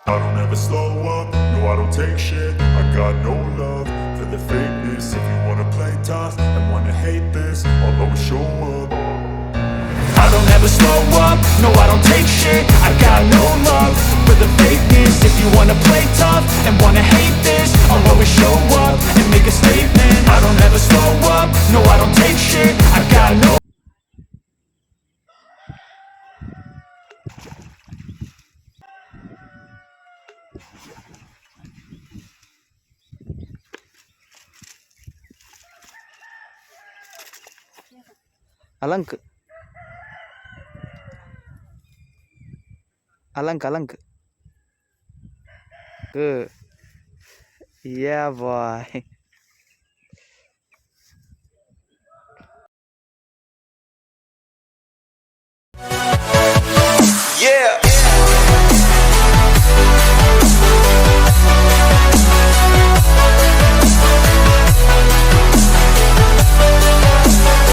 I don't ever slow up, no I don't take shit. I got no love for the fakeness. If you wanna play tough and wanna hate this, I'll always show up. I don't ever slow up, no I don't take shit. I got no love for the fakeness. If you wanna play tough and wanna hate this, I'll always show up and make a statement. I don't ever slow up, no I don't take shit. I got no అలంక్ అలంక్ good yeah boy yeah.